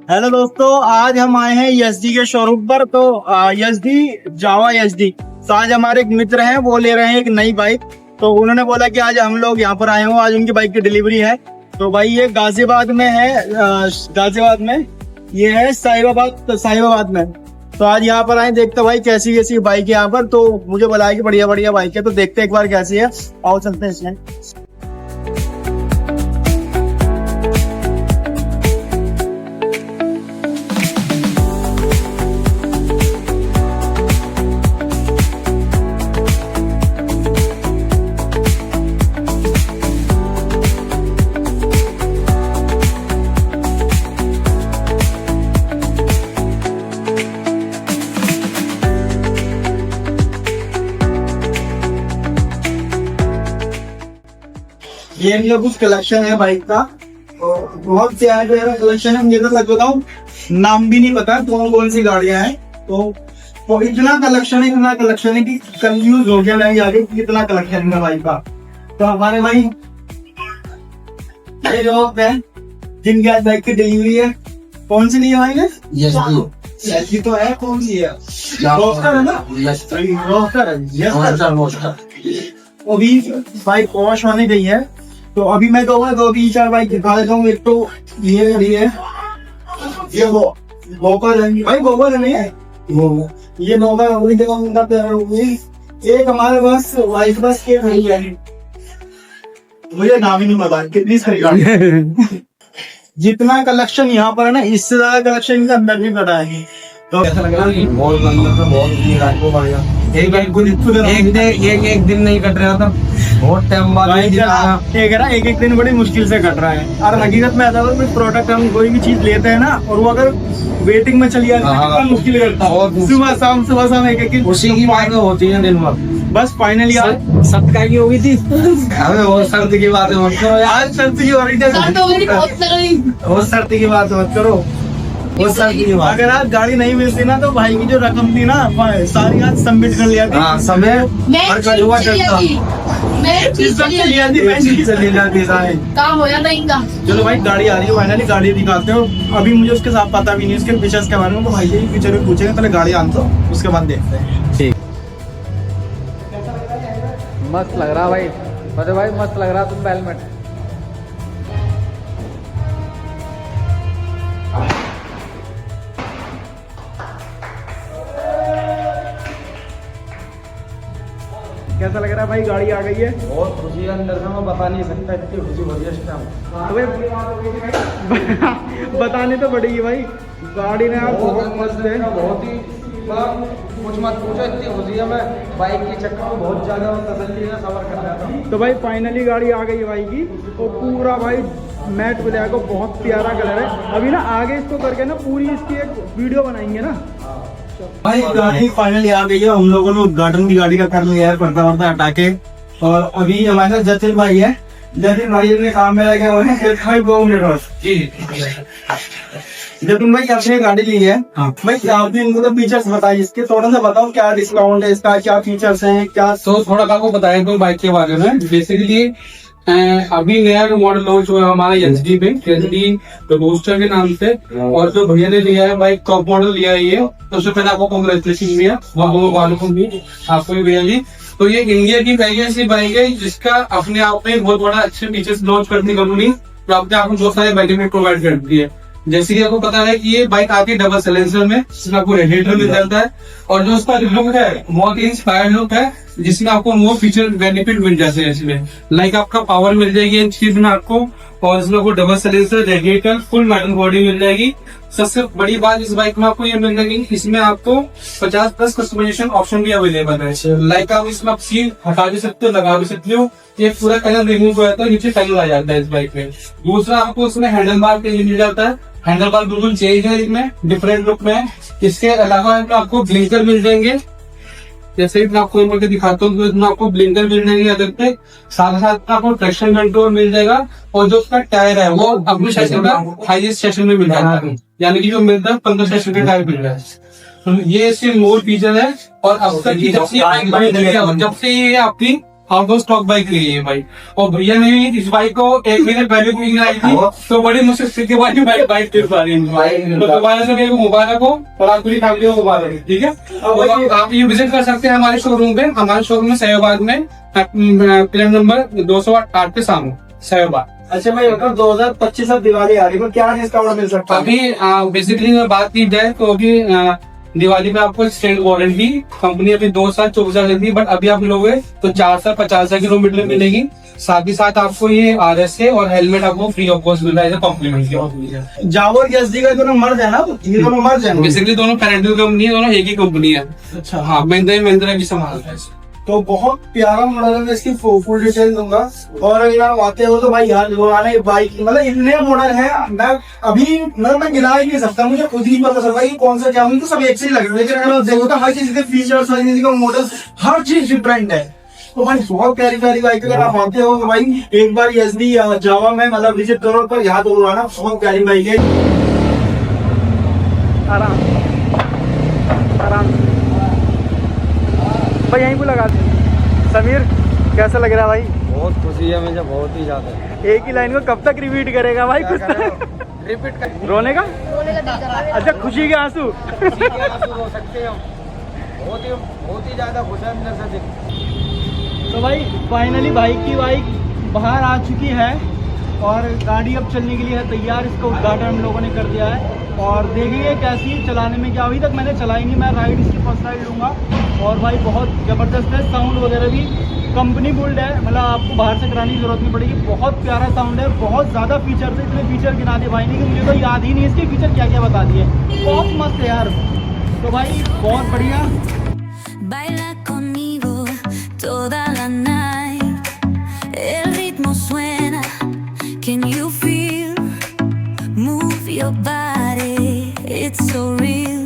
Hello दोस्तों, आज हम आए हैं यसडी के शोरूम पर। तो यसडी जावा यसडी, तो आज हमारे एक मित्र हैं, वो ले रहे हैं एक नई बाइक। तो उन्होंने बोला कि आज हम लोग यहाँ पर आए हो, आज उनकी बाइक की डिलीवरी है। तो भाई ये गाजियाबाद में है, गाजियाबाद में ये है, साहिबाबाद में। तो आज यहाँ पर आए, देखते भाई कैसी कैसी बाइक है यहाँ पर। तो मुझे बताया कि बढ़िया बढ़िया बाइक है, तो देखते एक बार कैसी है। आओ चलते हैं इसमें। ये इनका कुछ कलेक्शन है बाइक का, तो बहुत प्यारा कलेक्शन है। मुझे तो सच बताऊं, नाम भी नहीं पता कौन कौन सी गाड़ियां हैं। तो इतना कलेक्शन है कि कंफ्यूज हो गया मैं आगे कि इतना कलेक्शन है बाइक का। तो हमारे भाई ये जो है जिनकी आज बाइक की डिलीवरी है, कौन सी नहीं आएंगे? यस तो है, कौन सी है? रोस्टर है ना? रोस्टर है। अभी बाइक वॉश होने गई है, तो अभी मैं कहूँगा 2-3-4 बाइक दिखा देता हूँ। एक तो ये खड़ी है, ये वोकर है भाई, वोकर नहीं है वो, ये नोवा होगी एक हमारे पास वाइट बस के खड़ी है। मुझे नाम ही नहीं पता कितनी सारी गाड़ी जितना कलेक्शन यहाँ पर है ना, इससे ज्यादा कलेक्शन इनके अंदर भी पड़ा है। तो ऐसा लग रहा है बहुत अंदर से बहुत एक दिन नहीं कट रहा था, बहुत टाइम बाद एक दिन बड़ी मुश्किल से कट रहा है। और हकीकत में ऐसा कोई प्रोडक्ट हम कोई भी चीज लेते हैं ना, और वो अगर वेटिंग में चली जाती है तो मुश्किल करता है। सुबह शाम एक उसी की बात होती है दिन भर। बस फाइनली आज सबका की होगी थी, बहुत सर्दी की बात मत करो यार, सर्दी की हो रही थी, बहुत सर्दी की बात मत करो। अगर आज गाड़ी नहीं मिलती ना, तो भाई की जो रकम थी ना सारी आज सबमिट कर लिया था। समय और कजुआ चलता काम हो जाता इनका। चलो भाई गाड़ी आ रही है, फाइनली गाड़ी दिखाते हो। अभी मुझे उसके साथ पता भी नहीं उसके फीचर्स के बारे में, तो भाई यही फीचर में पूछेंगे, पहले गाड़ी आन दो उसके बाद देखते हैं। ठीक, मस्त लग रहा भाई, मतलब भाई मस्त लग रहा तुम हेलमेट। कैसा लग रहा है भाई? गाड़ी आ गई है, बहुत खुशी है अंदर से, मैं बता नहीं सकता, इतनी खुशी बढ़िया बताने तो पड़ेगी भाई। गाड़ी ने आप बहुत मस्त है, बहुत ही कुछ मत पूछो, इतनी खुशी है। मैं बाइक के चक्कर में बहुत ज्यादा तसल्ली से सफर कर रहा था। तो भाई फाइनली गाड़ी आ गई है भाई की, तो पूरा भाई मैट ब्लैक को बहुत प्यारा कलर है। अभी ना आगे इसको करके ना पूरी इसकी एक वीडियो बनाएंगे ना भाई। गाड़ी फाइनली आ गई है, हम लोगों ने उद्घाटन की गाड़ी का कर लिया है, पर्दा वर्दा हटा के। और अभी हमारे साथ जतिन भाई है, जतिन भाई ने काम में लगे हुए हैं। जतिन भाई आपने गाड़ी ली है, भाई आपने इनको तो फीचर्स बताइए इसके, थोड़ा सा बताओ क्या डिस्काउंट है इसका, क्या फीचर्स हैं क्या। तो थोड़ा आपको बताया तो बाइक के बारे में। बेसिकली अभी नया मॉडल लॉन्च हुआ है हमारा एचडी पे, एचडी रोस्टर के नाम से। और जो भैया ने लिया है बाइक, टॉप मॉडल लिया है ये, तो उससे पहले आपको कांग्रेचुलेशन भैया, वालेकुम भी आपको भी भैया जी। तो ये इंडिया की पहली ऐसी बाइक है जिसका अपने आप में बहुत बड़ा अच्छे फीचर्स लॉन्च करती कंपनी, तो अपने आप में बहुत सारे बेनिफिट प्रोवाइड करती है। जैसे कि आपको पता है कि ये बाइक आती है डबल साइलेंसर में, जिसमें आपको रेडिएटर मिल जाता है। और जो उसका लुक है बहुत ही इंस्पायर्ड लुक है, जिसमें आपको वो फीचर बेनिफिट मिल जाते हैं इसमें। लाइक आपका पावर मिल जाएगी इन चीज में आपको, और इसमें आपको double silencer, radiator, full metal body मिल जाएगी। सबसे बड़ी बात इस बाइक में आपको ये मिल जाएगी, इसमें आपको 50+ कस्टमाइजेशन ऑप्शन भी अवेलेबल है। लाइक आप इसमें आप सीट हटा भी सकते हो, लगा भी सकते हो, ये पूरा पैनल रिमूव हो जाता है, नीचे पैनल आ जाता है इस बाइक में। दूसरा आपको इसमें हैंडल बार के लिए मिल जाता है, हैंडल बार बिल्कुल चेंज है, इसमें डिफरेंट लुक में। इसके अलावा आपको ब्लिंकर मिल जाएंगे, जैसे ही मैं आपको इनमें के दिखाता हूँ, तो इसमें आपको ब्लिंकर मिल जाएंगे अदर पे, साथ साथ आपको ट्रैक्शन कंट्रोल मिल जाएगा। और जो उसका टायर है वो अपने सेशन का हाईएस्ट सेशन में मिल जाता है, यानी कि जो मिलता है 15 सेशन का टायर मिल रहा है। तो ये इसके मोर फीचर है। और अब तक जब से ये आपकी आउट ऑफ स्टॉक बाइक ली है भाई। और भैया ने इस बाइक को 1 महीने पहले बुकिंग आई थी, तो बड़ी मुश्किल से वाली बाइक दे पा रही है। तो दोबारा से मेरे को मुबारक हो और आप पूरी फैमिली को मुबारक हो, ठीक है। और आप ये विजिट कर सकते हैं हमारे शोरूम पे। हमारे शोरूम में सयाबाद में प्लान नंबर 208 के सामने सयाबाद। अच्छा भाई, अगर 2025 अब दिवाली आ रही है तो क्या डिस्काउंट मिल सकता है? अभी बेसिकली बात की जाए तो अभी दिवाली पे आपको स्टैंड वारंटी कंपनी अभी 2 साल 24 हज़ार देती है, बट अभी आप लोगे तो 4 साल 50 किलोमीटर में मिलेगी। साथ ही साथ आपको ये RSA और हेलमेट आपको फ्री ऑफ कॉस्ट मिल रहा है कॉम्प्लीमेंट। जावर एसडी का दोनों मर्ज है ना, ये दोनों मर्ज है बेसिकली दोनों पेरेंटल कंपनी है, दोनों एक ही कंपनी है। अच्छा हाँ, महिंद्रा भी संभाल रहा है। तो बहुत प्यारा मॉडल है, मैं इसकी फुल डिटेल दूंगा। और अगर आप आते हो तो भाई यार आने बाइक मतलब इतने मॉडल है, मैं अभी मैं गिना ही नहीं सकता, मुझे खुद ही पता चलता है कि कौन सा क्या तो सब एक से ही लग रहा है। लेकिन अगर आप देखो तो हर चीज के फीचर्स, हर चीज का मॉडल, हर चीज डिफरेंट है। तो भाई बहुत प्यारी प्यारी बाइक, अगर आप आते हो तो भाई एक बार एसडी जावा में मतलब विजिट करो तो यहाँ जरूर आना, बहुत प्यारी बाइक है। आराम आराम भाई, यहीं पे लगा दे। समीर कैसा लग रहा है भाई? बहुत खुशी है मुझे, बहुत ही ज्यादा। एक ही लाइन को कब तक रिपीट करेगा भाई? कुछ रिपीट कर। रोने का? अच्छा, खुशी के आंसू। हो सकते हैं हम, बहुत ही ज्यादा खुश है अंदर से। तो भाई फाइनली बाइक बाहर आ चुकी है और गाड़ी अब चलने के लिए है तैयार। इसका उद्घाटन हम लोगों ने कर दिया है और देखेंगे कैसी है चलाने में। क्या अभी तक मैंने चलाई नहीं, मैं राइड इसकी फर्स्ट राइड लूँगा। और भाई बहुत ज़बरदस्त है, साउंड वगैरह भी कंपनी बुल्ड है, मतलब आपको बाहर से कराने की जरूरत नहीं पड़ेगी। बहुत प्यारा साउंड है, बहुत ज़्यादा फीचर्स है। इतने फीचर गिना दिए भाई ने कि मुझे तो याद ही नहीं इसके फीचर क्या क्या बता दिए। बहुत मस्त है यार। तो भाई बहुत बढ़िया। Baila conmigo toda la night. El ritmo suena. Can you feel? Move your body. It's so real.